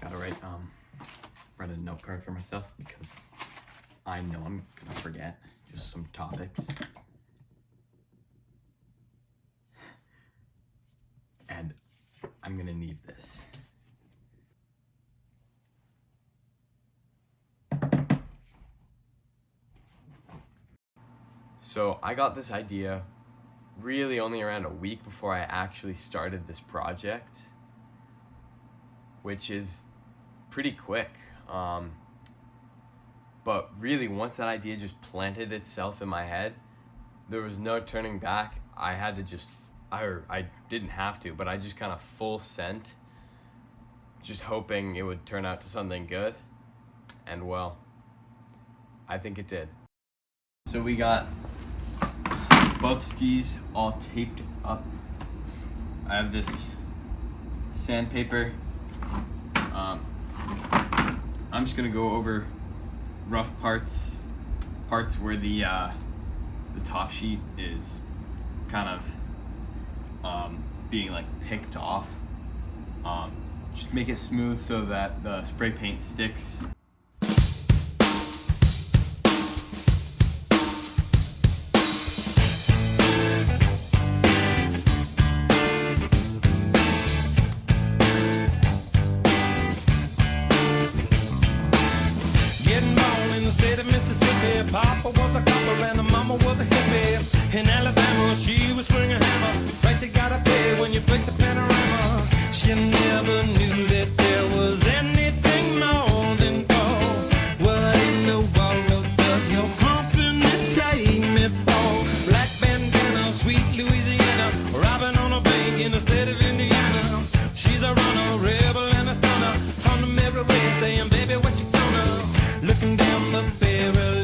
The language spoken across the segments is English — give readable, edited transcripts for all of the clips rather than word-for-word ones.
Gotta write a note card for myself because I know I'm gonna forget just some topics. And I'm gonna need this. So I got this idea really only around a week before I actually started this project, which is pretty quick. But really, once that idea just planted itself in my head, there was no turning back. I had to just, I didn't have to, but I just kind of full sent, just hoping it would turn out to something good. And well, I think it did. So we got both skis all taped up. I have this sandpaper. I'm just gonna go over rough parts where the top sheet is kind of being like picked off. Just make it smooth so that the spray paint sticks. Papa was a copper and the mama was a hippie. In Alabama, she was swinging a hammer. Price you gotta pay when you break the panorama. She never knew that there was anything more than gold. What in the world does your company take me for? Black bandana, sweet Louisiana, robbing on a bank in the state of Indiana. She's a runner, rebel and a stunner. On the merry way, saying, baby, what you gonna? Looking down the barrel.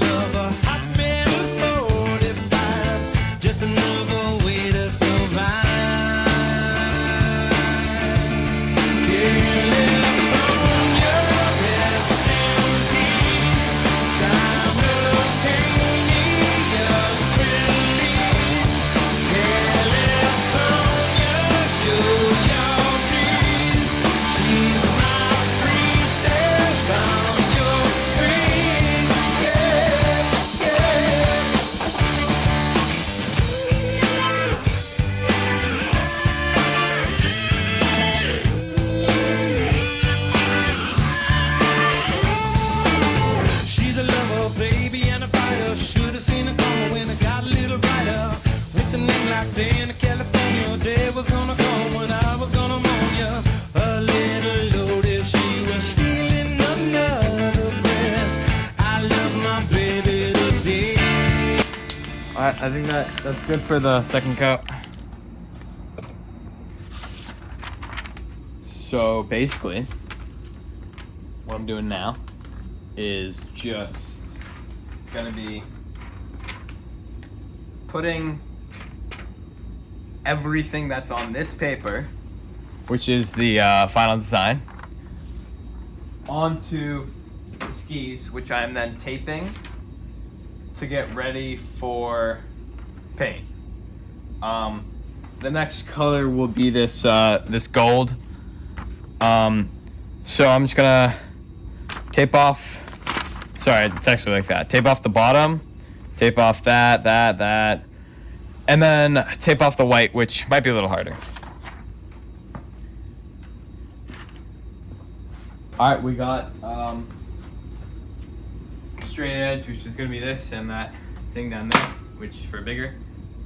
I think that's good for the second coat. So basically, what I'm doing now is just gonna be putting everything that's on this paper, which is the final design, onto the skis, which I'm then taping to get ready for paint. The next color will be this this gold. So I'm just gonna tape off. Sorry, it's actually like that. Tape off the bottom, tape off that, and then tape off the white, which might be a little harder. All right, we got straight edge, which is gonna be this, and that thing down there, which is for bigger.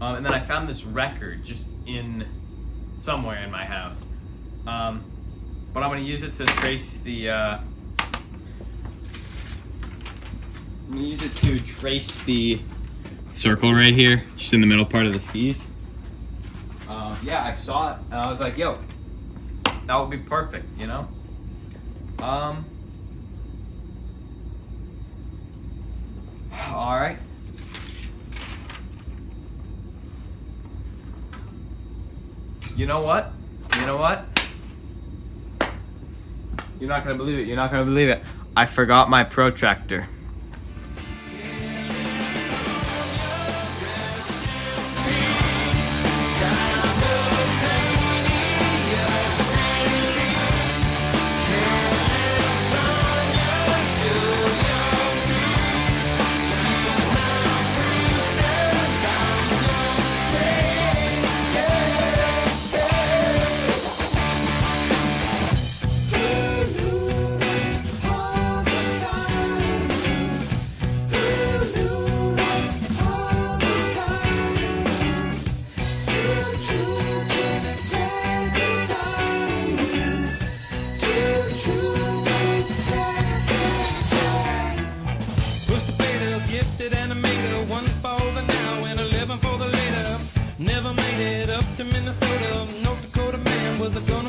And then I found this record just in somewhere in my house. But I'm gonna use it to trace the circle right here, just in the middle part of the skis. Yeah, I saw it and I was like, yo, that would be perfect, you know? All right. You know what? You're not gonna believe it. I forgot my protractor.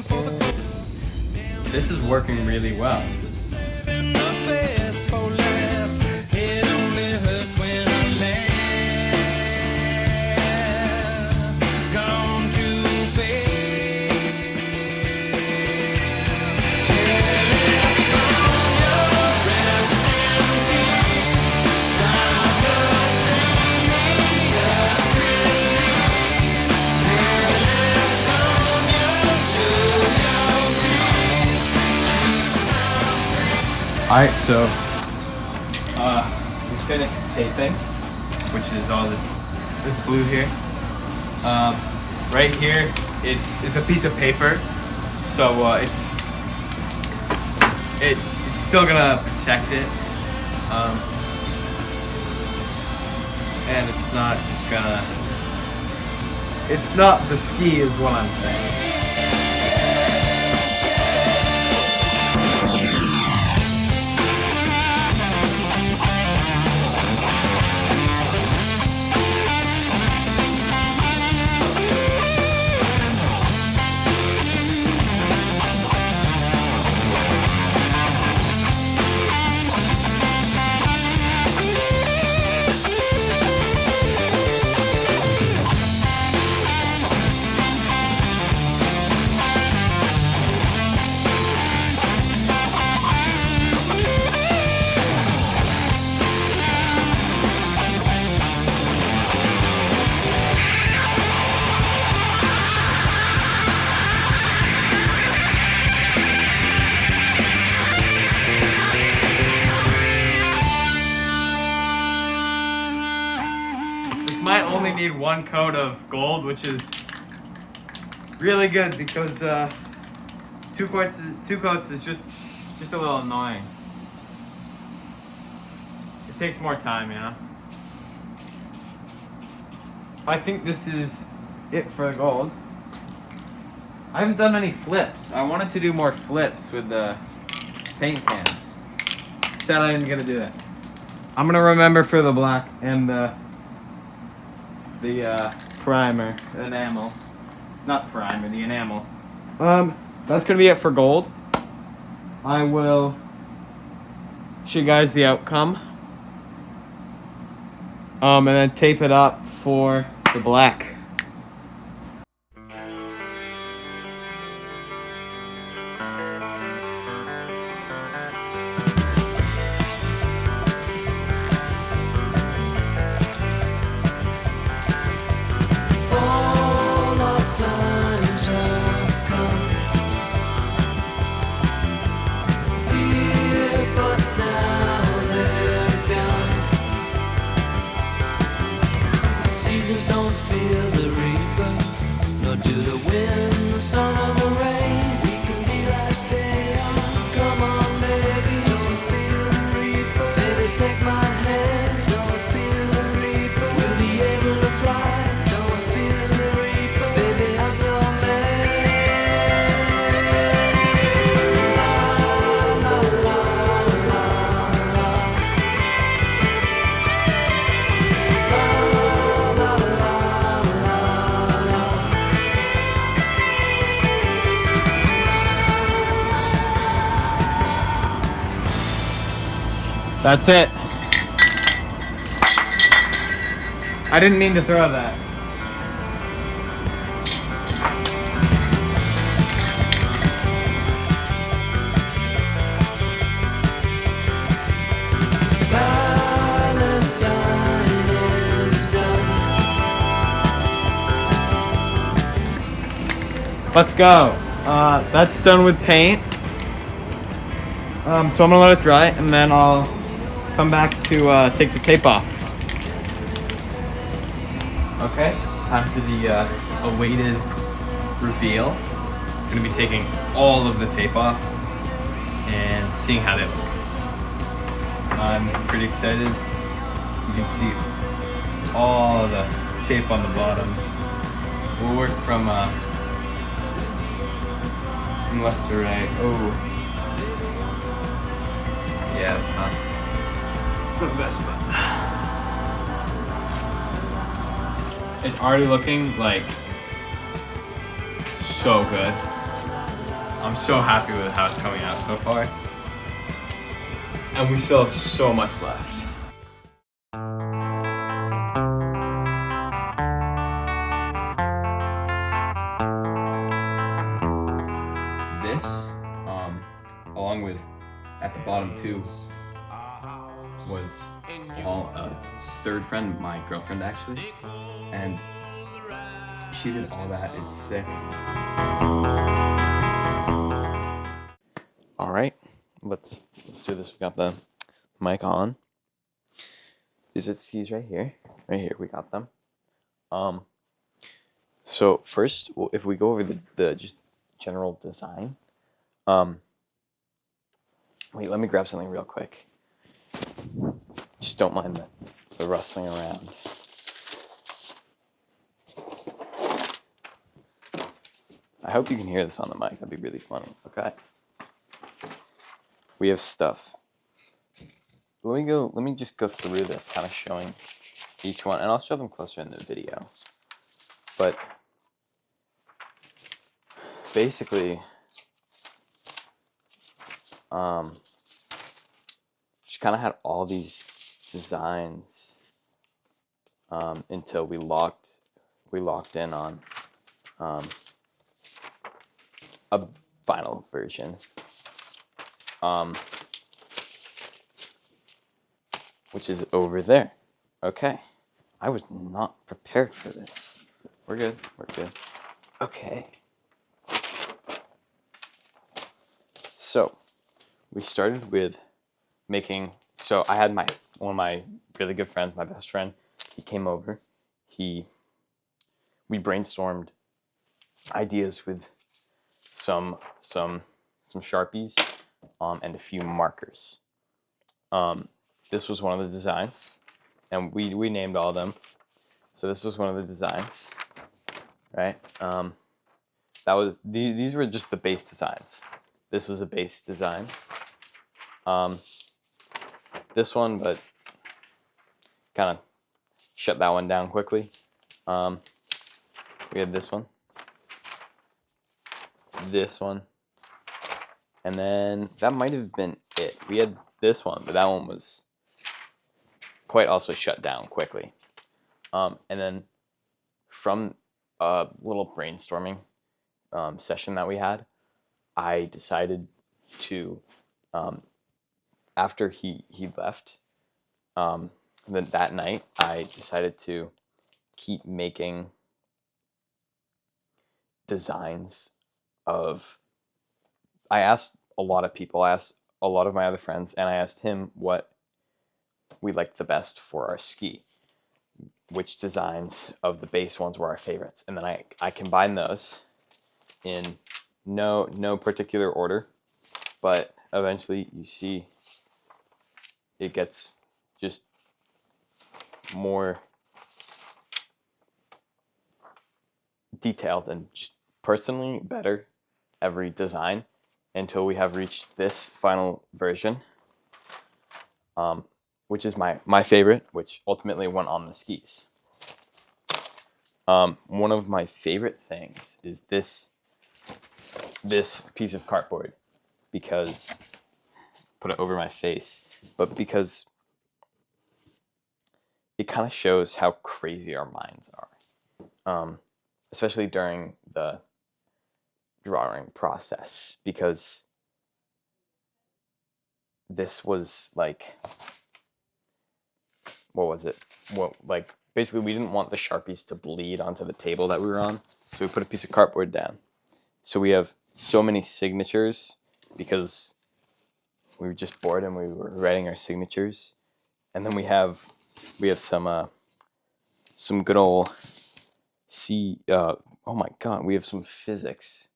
for the cold. This is working really well. Saving the best for last. It only hurts when I laugh. Gone too fast. California, rest in peace. Simultaneous release. California, show your teeth. Alright, so we finished taping, which is all this blue here. Right here, it's a piece of paper, so it's still gonna protect it, and it's not the ski is what I'm saying. Might only need one coat of gold, which is really good because two coats is just a little annoying. It takes more time, you know. I think this is it for the gold. I haven't done any flips. I wanted to do more flips with the paint cans. Said I didn't get to do that. I'm gonna remember for the black and the primer, enamel. Not primer, the enamel. That's gonna be it for gold. I will show you guys the outcome. And then tape it up for the black. Seasons don't feel the reaper, nor do the wind, the sun, or the rain. We can be like they are. Come on, baby, don't feel the reaper. Baby, take my hand, don't feel the reaper. We'll be able to fly, don't feel the reaper. Baby, I'm your man. La la la la la. That's it. I didn't mean to throw that. Let's go. That's done with paint. So I'm gonna let it dry and then I'll come back to take the tape off. Okay, it's time for the awaited reveal. I'm gonna be taking all of the tape off and seeing how they look. I'm pretty excited. You can see all the tape on the bottom. We'll work from left to right. Oh, yeah, it's not the best, but it's already looking like so good. I'm so happy with how it's coming out so far. And we still have so much left. This, along with at the bottom too, was all a third friend, my girlfriend actually, and she did all that. It's sick. All right, let's do this. We got the mic on. These are the keys right here. Right here, we got them. So first, if we go over the just general design. Wait, let me grab something real quick. Just don't mind the rustling around. I hope you can hear this on the mic. That'd be really funny. Okay. We have stuff. Let me just go through this, kind of showing each one, and I'll show them closer in the video. But basically, just kind of had all these designs until we locked in on a final version, which is over there. Okay, I was not prepared for this. We're good. Okay. So we started with making. So I had one of my really good friends, my best friend. He came over. We brainstormed ideas with some Sharpies and a few markers. This was one of the designs, and we named all of them. So this was one of the designs, right? These were just the base designs. This was a base design. This one, but kind of shut that one down quickly. We had this one, and then that might have been it. We had this one, but that one was quite also shut down quickly. And then from a little brainstorming session that we had, I decided to, after he left, then that night, I decided to keep making designs of. I asked a lot of people. I asked a lot of my other friends, and I asked him what we liked the best for our ski, which designs of the base ones were our favorites, and then I combined those in no particular order, but eventually you see it gets just more detailed and personally better every design until we have reached this final version, which is my favorite, which ultimately went on the skis. One of my favorite things is this piece of cardboard, because put it over my face, but because it kind of shows how crazy our minds are, especially during the drawing process, because this was like, what was it? Like basically we didn't want the Sharpies to bleed onto the table that we were on, so we put a piece of cardboard down. So we have so many signatures because we were just bored and we were writing our signatures, and then we have some good old oh my god, we have some physics,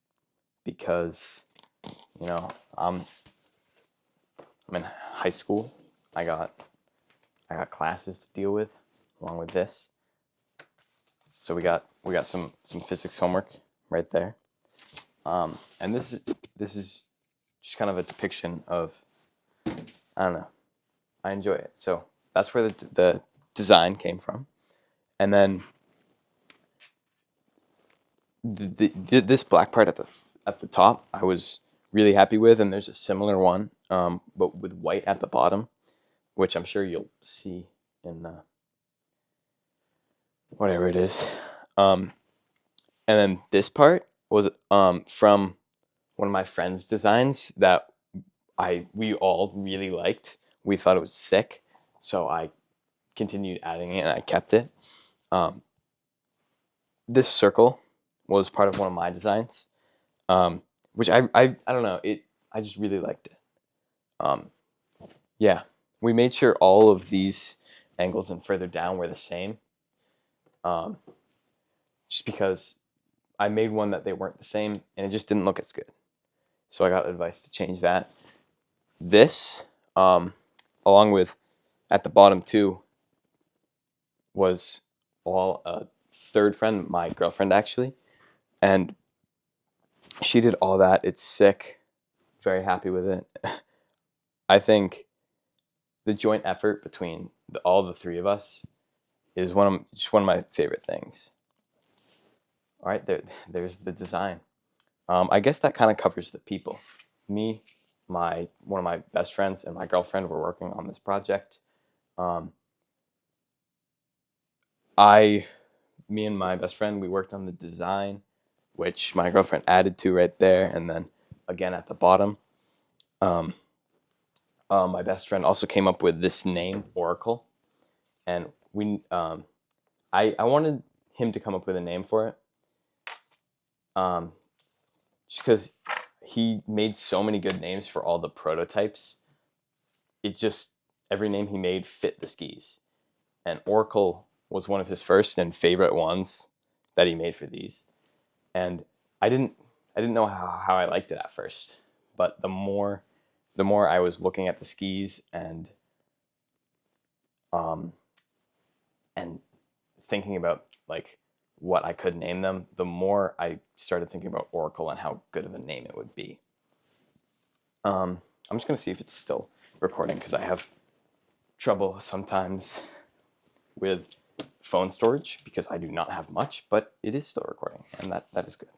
because I'm in high school. I got classes to deal with along with this, so we got some physics homework right there, and this is just kind of a depiction of, I don't know, I enjoy it. So that's where the design came from, and then this black part at at the top I was really happy with, and there's a similar one, but with white at the bottom, which I'm sure you'll see in the whatever it is. And then this part was from one of my friend's designs that we all really liked. We thought it was sick, so I continued adding it and I kept it. This circle was part of one of my designs, which I don't know, I just really liked it. Yeah, we made sure all of these angles and further down were the same, just because I made one that they weren't the same and it just didn't look as good. So I got advice to change that. This, along with at the bottom too, was all a third friend, my girlfriend actually, and she did all that. It's sick. Very happy with it. I think the joint effort between all the three of us is just one of my favorite things. All right, there's the design. I guess that kind of covers the people. Me, one of my best friends, and my girlfriend were working on this project. Me and my best friend, we worked on the design, which my girlfriend added to right there, and then again at the bottom. My best friend also came up with this name, Oracle, and I wanted him to come up with a name for it, just because he made so many good names for all the prototypes. Every name he made fit the skis, and Oracle was one of his first and favorite ones that he made for these. And I didn't know how I liked it at first, but the more I was looking at the skis and thinking about like what I could name them, the more I started thinking about Oracle and how good of a name it would be. I'm just gonna see if it's still recording because I have trouble sometimes with phone storage because I do not have much, but it is still recording, and that is good.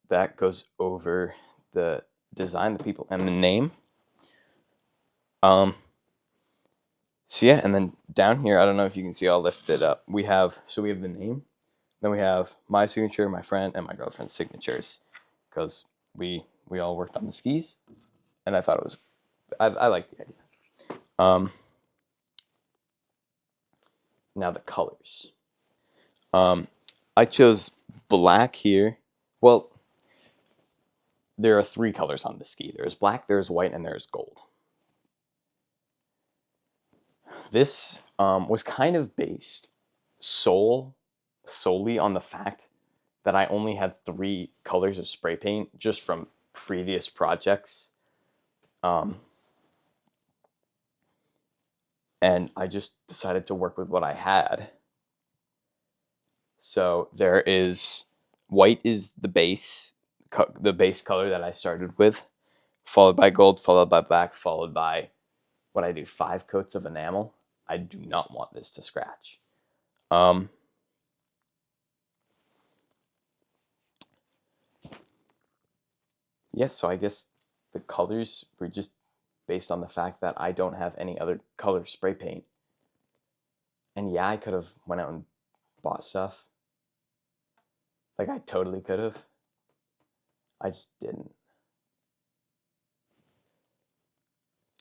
That goes over the design, the people, and the name. So yeah, and then down here, I don't know if you can see, I'll lift it up. We have the name, then we have my signature, my friend, and my girlfriend's signatures, because we all worked on the skis, and I thought it was, I like the idea. Now the colors. I chose black here. Well, there are three colors on the ski. There's black, there's white, and there's gold. This was kind of based solely on the fact that I only had 3 colors of spray paint just from previous projects. And I just decided to work with what I had. So there is white is the base color that I started with, followed by gold, followed by black, followed by what I do, 5 coats of enamel. I do not want this to scratch. Yeah, so I guess the colors were just based on the fact that I don't have any other color spray paint. And yeah, I could have went out and bought stuff. Like, I totally could have. I just didn't.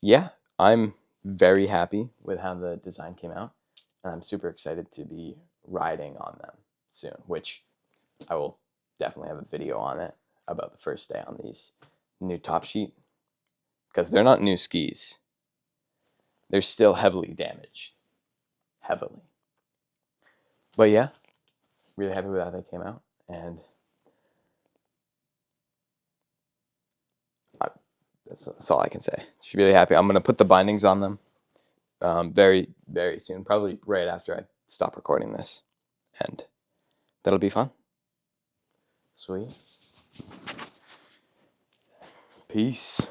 Yeah, I'm very happy with how the design came out, and I'm super excited to be riding on them soon, which I will definitely have a video on it about the first day on these new top sheet, because they're not new skis. They're still heavily damaged. Heavily. But yeah, really happy with how they came out, and that's all I can say. Just really happy. I'm going to put the bindings on them very, very soon, probably right after I stop recording this, and that'll be fun. Sweet. Peace.